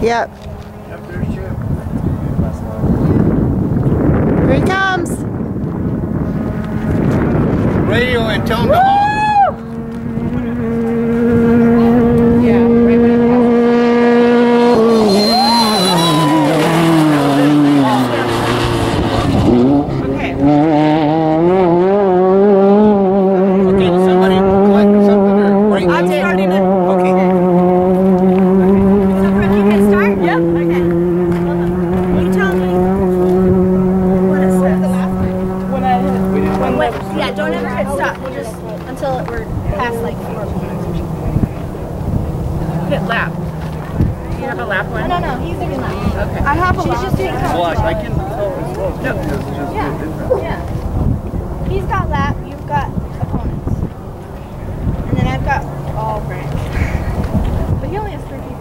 Yep. Yep, there's Chip. Here he comes. Radio and tell him to honk. Yeah, don't ever hit stop. We'll just until we're past like 4 minutes. Hit lap. Do you have a lap one? No, he's doing lap. Okay. I have a lap. She's just doing Well, I can tell it's slow. No. Yeah. He's got lap, you've got opponents. And then I've got all branch. But he only has 3 people.